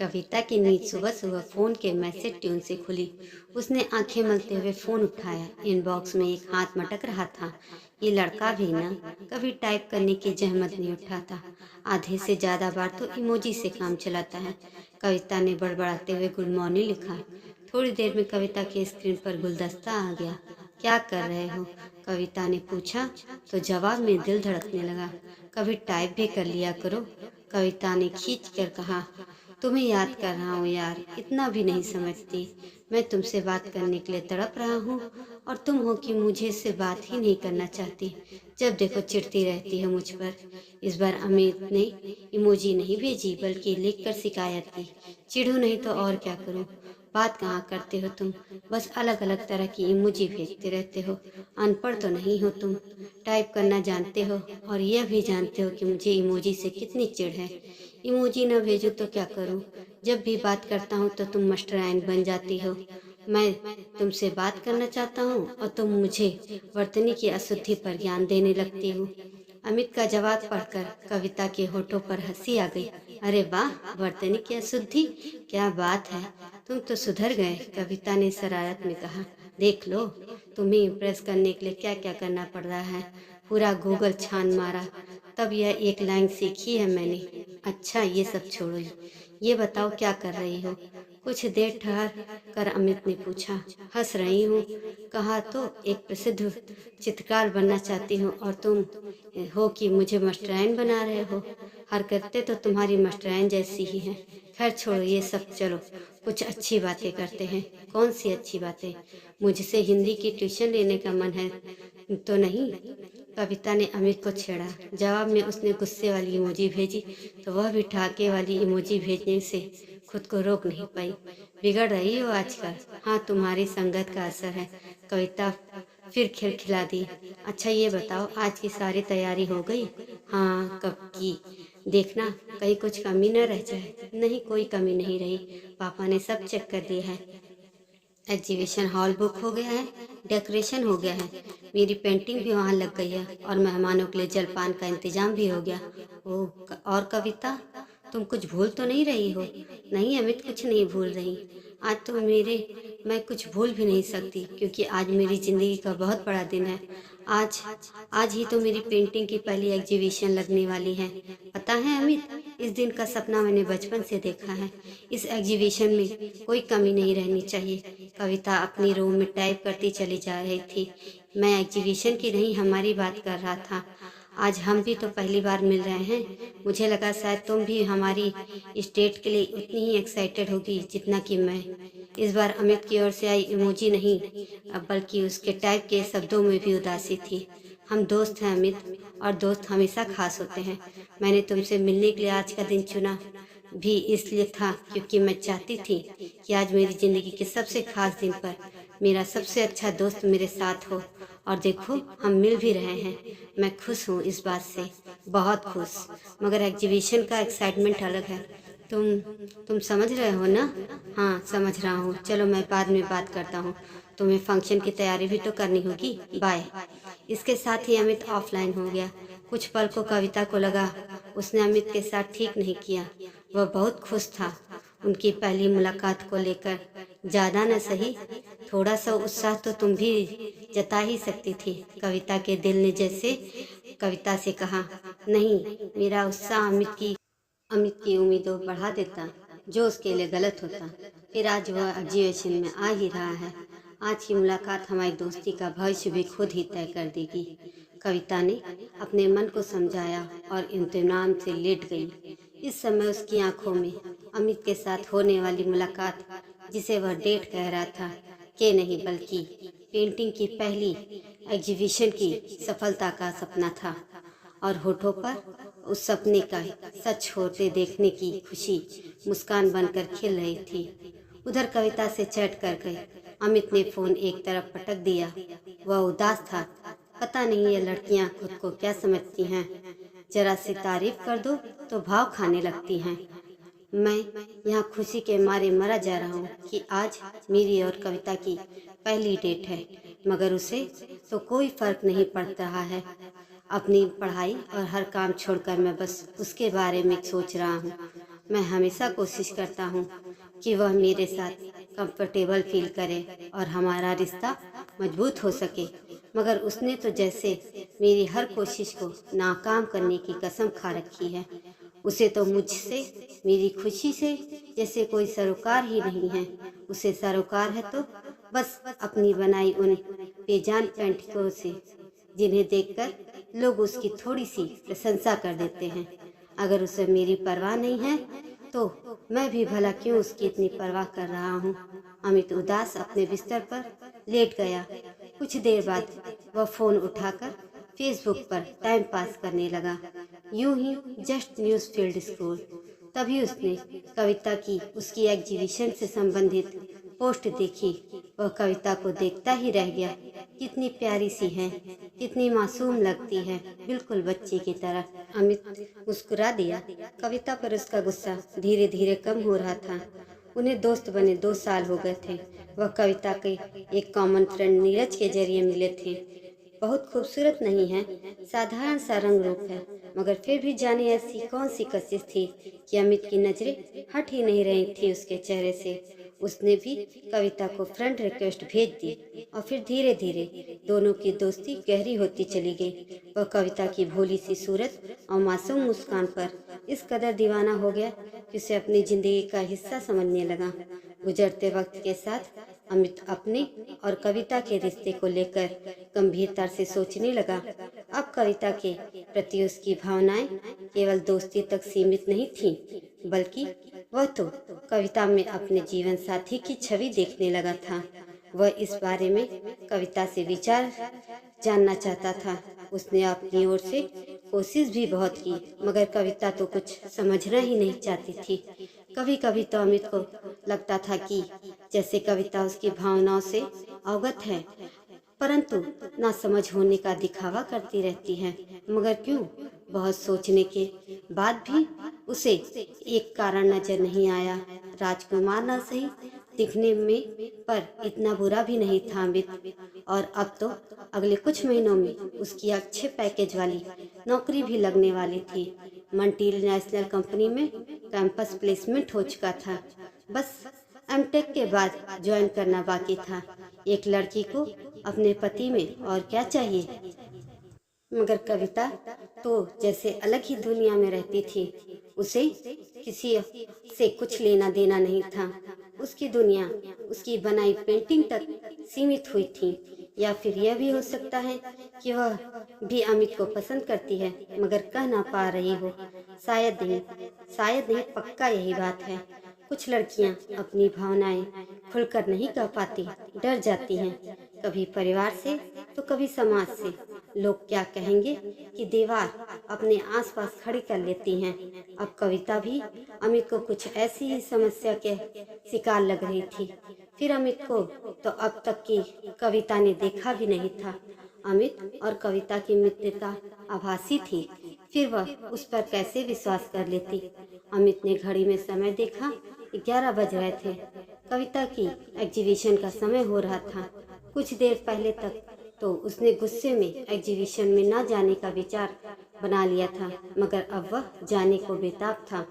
कविता की नींद सुबह सुबह फोन के मैसेज ट्यून से खुली। उसने आंखें मलते हुए फोन उठाया। इनबॉक्स में एक हाथ मटक रहा था। ये लड़का भी ना कभी टाइप करने की जहमत नहीं उठाता। आधे से ज्यादा बार तो इमोजी से काम चलाता है। कविता ने बड़बड़ाते हुए गुड मॉर्निंग लिखा। थोड़ी देर में कविता के स्क्रीन पर गुलदस्ता आ गया। क्या कर रहे हो? कविता ने पूछा तो जवाब में दिल धड़कने लगा। कभी टाइप भी कर लिया करो, कविता ने खींच कर कहा। तुम्हें याद कर रहा हूँ यार, इतना भी नहीं समझती। मैं तुमसे बात करने के लिए तड़प रहा हूँ और तुम हो कि मुझे से बात ही नहीं करना चाहती। जब देखो चिढ़ती रहती है मुझ पर। इस बार अमित ने इमोजी नहीं भेजी बल्कि लिखकर शिकायत की। चिढ़ू नहीं तो और क्या करूँ? बात कहाँ करते हो तुम? बस अलग अलग तरह की इमोजी भेजते रहते हो। अनपढ़ तो नहीं हो तुम? टाइप करना जानते हो और यह भी जानते हो कि मुझे इमोजी से कितनी चिढ़ है। इमोजी न भेजो तो क्या करूं? जब भी बात करता हूं तो तुम मास्टराइन बन जाती हो। मैं तुमसे बात करना चाहता हूं और तुम मुझे वर्तनी की अशुद्धि पर ज्ञान देने लगती हो। अमित का जवाब पढ़कर कविता के होठों पर हंसी आ गई। अरे वाह, वर्तनी की अशुद्धि, क्या बात है। तुम तो सुधर गए, कविता ने शरारत में कहा। देख लो, तुम्हें इम्प्रेस करने के लिए क्या क्या करना पड़ रहा है। पूरा गूगल छान मारा, तब यह एक लाइन सीखी है मैंने। अच्छा, ये सब छोड़ो, ये बताओ क्या कर रही हो? कुछ देर ठहर कर अमित ने पूछा। हंस रही हूँ। कहा तो एक प्रसिद्ध चित्रकार बनना चाहती हूँ और तुम हो कि मुझे मास्टराइन बना रहे हो। हरकतें तो तुम्हारी मास्टराइन जैसी ही हैं। खैर छोड़ो ये सब, चलो कुछ अच्छी बातें करते हैं। कौन सी अच्छी बातें? मुझसे हिंदी की ट्यूशन लेने का मन है तो नहीं? कविता ने अमित को छेड़ा। जवाब में उसने गुस्से वाली इमोजी भेजी तो वह भी ठहाके वाली इमोजी भेजने से खुद को रोक नहीं पाई। बिगड़ रही हो आजकल। हाँ, तुम्हारी संगत का असर है, कविता फिर खिलखिला दी। अच्छा ये बताओ, आज की सारी तैयारी हो गई? हाँ, कब की। देखना कहीं कुछ कमी न रह जाए। नहीं, कोई कमी नहीं रही। पापा ने सब चेक कर लिया है। एग्जीबिशन हॉल बुक हो गया है, डेकोरेशन हो गया है, मेरी पेंटिंग भी वहाँ लग गई है और मेहमानों के लिए जलपान का इंतजाम भी हो गया। ओह, और कविता, तुम कुछ भूल तो नहीं रही हो? नहीं अमित, कुछ नहीं भूल रही। आज तो मैं कुछ भूल भी नहीं सकती क्योंकि आज मेरी जिंदगी का बहुत बड़ा दिन है। आज आज ही तो मेरी पेंटिंग की पहली एग्जीबिशन लगने वाली है। पता है अमित, इस दिन का सपना मैंने बचपन से देखा है। इस एग्जीबिशन में कोई कमी नहीं रहनी चाहिए। कविता अपनी रूम में टाइप करती चली जा रही थी। मैं एग्जीबिशन की नहीं, हमारी बात कर रहा था। आज हम भी तो पहली बार मिल रहे हैं। मुझे लगा शायद तुम भी हमारी स्टेट के लिए उतनी ही एक्साइटेड होगी जितना कि मैं। इस बार अमित की ओर से आई इमोजी नहीं, अब बल्कि उसके टाइप के शब्दों में भी उदासी थी। हम दोस्त हैं अमित, और दोस्त हमेशा खास होते हैं। मैंने तुमसे मिलने के लिए आज का दिन चुना भी इसलिए था क्योंकि मैं चाहती थी कि आज मेरी जिंदगी के सबसे खास दिन पर मेरा सबसे अच्छा दोस्त मेरे साथ हो। और देखो, हम मिल भी रहे हैं। मैं खुश हूँ इस बात से, बहुत खुश। मगर एग्जीबिशन का एक्साइटमेंट अलग है। तुम समझ रहे हो ना? हाँ, समझ रहा हूँ। चलो मैं बाद में बात करता हूँ। तुम्हें फंक्शन की तैयारी भी तो करनी होगी। बाय। इसके साथ ही अमित ऑफलाइन हो गया। कुछ पल को कविता को लगा उसने अमित के साथ ठीक नहीं किया। वह बहुत खुश था उनकी पहली मुलाकात को लेकर। ज्यादा न सही, थोड़ा सा उत्साह तो तुम भी जता ही सकती थी। कविता के दिल ने जैसे कविता से कहा। नहीं, मेरा उत्साह अमित की उम्मीदों बढ़ा देता, जो उसके लिए गलत होता। फिर आज वह एग्जीबिशन में आ ही रहा है। आज की मुलाकात हमारी दोस्ती का भविष्य भी खुद ही तय कर देगी। कविता ने अपने मन को समझाया और इत्मीनान से लेट गई। इस समय उसकी आंखों में अमित के साथ होने वाली मुलाकात, जिसे वह डेट कह रहा था, के नहीं बल्कि पेंटिंग की पहली एग्जीबिशन की सफलता का सपना था। और होठों पर उस सपने का सच होते देखने की खुशी मुस्कान बनकर खिल रही थी। उधर कविता से चैट कर गई। अमित ने फोन एक तरफ पटक दिया। वह उदास था। पता नहीं ये लड़कियां खुद को क्या समझती हैं, जरा सी तारीफ कर दो तो भाव खाने लगती हैं। मैं यहाँ खुशी के मारे मरा जा रहा हूँ कि आज मेरी और कविता की पहली डेट है, मगर उसे तो कोई फर्क नहीं पड़ रहा है। अपनी पढ़ाई और हर काम छोड़कर मैं बस उसके बारे में सोच रहा हूँ। मैं हमेशा कोशिश करता हूँ कि वह मेरे साथ कंफर्टेबल फील करे और हमारा रिश्ता मजबूत हो सके, मगर उसने तो जैसे मेरी हर कोशिश को नाकाम करने की कसम खा रखी है। उसे तो मुझसे, मेरी खुशी से जैसे कोई सरोकार ही नहीं है। उसे सरोकार है तो बस अपनी बनाई उन बेजान पेंटिंगों से, जिन्हें देखकर लोग उसकी थोड़ी सी प्रशंसा कर देते हैं। अगर उसे मेरी परवाह नहीं है तो मैं भी भला क्यों उसकी इतनी परवाह कर रहा हूँ। अमित उदास अपने बिस्तर पर लेट गया। कुछ देर बाद वह फोन उठाकर फेसबुक पर टाइम पास करने लगा, यूं ही जस्ट न्यूज फील्ड स्क्रॉल। तभी उसने कविता की उसकी एग्जीबिशन से संबंधित पोस्ट देखी। वह कविता को देखता ही रह गया। कितनी प्यारी सी है, कितनी मासूम लगती है, बिल्कुल बच्चे की तरह। अमित मुस्कुरा दिया। कविता पर उसका गुस्सा धीरे धीरे कम हो रहा था। उन्हें दोस्त बने 2 साल हो गए थे। वह कविता के एक कॉमन फ्रेंड नीरज के जरिए मिले थे। बहुत खूबसूरत नहीं है, साधारण सा रंग रूप है, मगर फिर भी जाने ऐसी कौन सी कशिश थी कि अमित की नजरें हट ही नहीं रही थी उसके चेहरे से। उसने भी कविता को फ्रेंड रिक्वेस्ट भेज दी और फिर धीरे धीरे दोनों की दोस्ती गहरी होती चली गई। वह कविता की भोली सी सूरत और मासूम मुस्कान पर इस कदर दीवाना हो गया कि उसे अपनी जिंदगी का हिस्सा समझने लगा। गुजरते वक्त के साथ अमित अपने और कविता के रिश्ते को लेकर गंभीरता से सोचने लगा। अब कविता के प्रति उसकी भावनाएं केवल दोस्ती तक सीमित नहीं थीं, बल्कि वह तो कविता में अपने जीवन साथी की छवि देखने लगा था। वह इस बारे में कविता से विचार जानना चाहता था। उसने अपनी ओर से कोशिश भी बहुत की, मगर कविता तो कुछ समझना ही नहीं चाहती थी। कभी कभी तो अमित को लगता था कि जैसे कविता उसकी भावनाओं से अवगत है, परंतु ना समझ होने का दिखावा करती रहती है। मगर क्यों? बहुत सोचने के बाद भी उसे एक कारण नजर नहीं आया। राजकुमार न सही दिखने में, पर इतना बुरा भी नहीं था अमित। और अब तो अगले कुछ महीनों में उसकी अच्छे पैकेज वाली नौकरी भी लगने वाली थी। मल्टीनेशनल कंपनी में कैंपस प्लेसमेंट हो चुका था। बस एमटेक के बाद ज्वाइन करना बाकी था। एक लड़की को अपने पति में और क्या चाहिए। मगर कविता तो जैसे अलग ही दुनिया में रहती थी। उसे किसी से कुछ लेना देना नहीं था। उसकी दुनिया उसकी बनाई पेंटिंग तक सीमित हुई थी। या फिर यह भी हो सकता है कि वह भी अमित को पसंद करती है, मगर कह ना पा रही हो। शायद नहीं, शायद नहीं, पक्का यही बात है। कुछ लड़कियां अपनी भावनाएं खुलकर नहीं कह पाती, डर जाती हैं, कभी परिवार से तो कभी समाज से। लोग क्या कहेंगे कि दीवार अपने आसपास खड़ी कर लेती हैं। अब कविता भी अमित को कुछ ऐसी ही समस्या के शिकार लग रही थी। फिर अमित को तो अब तक की कविता ने देखा भी नहीं था। अमित और कविता की मित्रता आभासी थी, फिर वह उस पर कैसे विश्वास कर लेती। अमित ने घड़ी में समय देखा, 11 बज रहे थे। कविता की एग्जीबिशन का समय हो रहा था। कुछ देर पहले तक तो उसने गुस्से में एग्जीबिशन में न जाने का विचार बना लिया था, मगर अब वह जाने को बेताब था।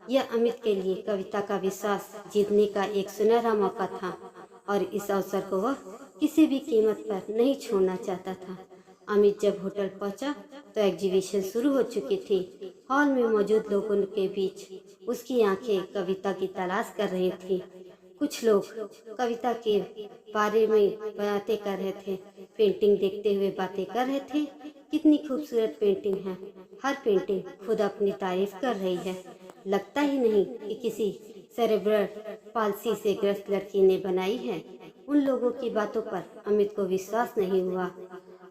यह अमित के लिए कविता का विश्वास जीतने का एक सुनहरा मौका था और इस अवसर को वह किसी भी कीमत पर नहीं छोड़ना चाहता था। अमित जब होटल पहुंचा तो एग्जीबिशन शुरू हो चुकी थी। हॉल में मौजूद लोगों के बीच उसकी आंखें कविता की तलाश कर रही थी। कुछ लोग कविता के बारे में बातें कर रहे थे, पेंटिंग देखते हुए बातें कर रहे थे। कितनी खूबसूरत पेंटिंग है। हर पेंटिंग खुद अपनी तारीफ कर रही है। लगता ही नहीं कि किसी सेरेब्रल पाल्सी से ग्रस्त लड़की ने बनाई है। उन लोगों की बातों पर अमित को विश्वास नहीं हुआ।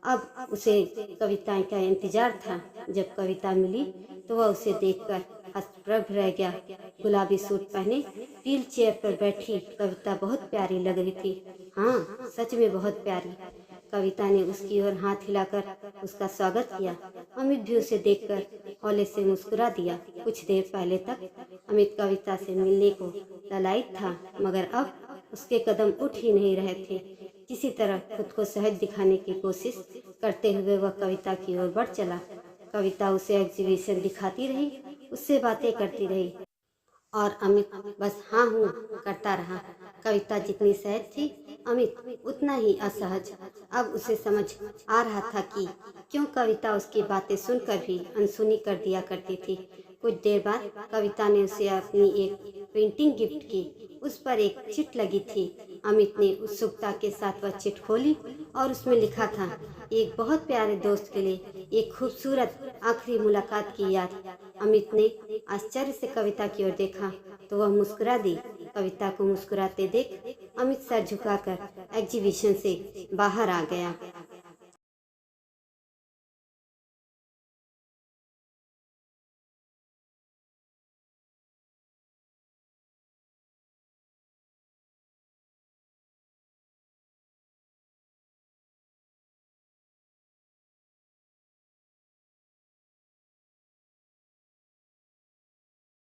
अब उसे कविता का इंतजार था। जब कविता मिली तो वह उसे देखकर हतप्रभ रह गया। गुलाबी सूट पहने व्हील चेयर पर बैठी कविता बहुत प्यारी लग रही थी। हाँ, सच में बहुत प्यारी। कविता ने उसकी ओर हाथ हिलाकर उसका स्वागत किया। अमित भी उसे देखकर हौले से मुस्कुरा दिया। कुछ देर पहले तक अमित कविता से मिलने को लालायित था, मगर अब उसके कदम उठ ही नहीं रहे थे। किसी तरह खुद को सहज दिखाने की कोशिश करते हुए वह कविता की ओर बढ़ चला। कविता उसे एग्जीबिशन दिखाती रही, उससे बातें करती रही और अमित बस हाँ हूँ करता रहा। कविता जितनी सहज थी, अमित उतना ही असहज। अब उसे समझ आ रहा था कि क्यों कविता उसकी बातें सुनकर भी अनसुनी कर दिया करती थी। कुछ देर बाद कविता ने उसे अपनी एक पेंटिंग गिफ्ट की। उस पर एक चिट लगी थी। अमित ने उत्सुकता के साथ वह चिट खोली और उसमें लिखा था, एक बहुत प्यारे दोस्त के लिए एक खूबसूरत आखिरी मुलाकात की याद। अमित ने आश्चर्य से कविता की ओर देखा तो वह मुस्कुरा दी। कविता को मुस्कुराते देख अमित सर झुकाकर एग्जीबिशन से बाहर आ गया।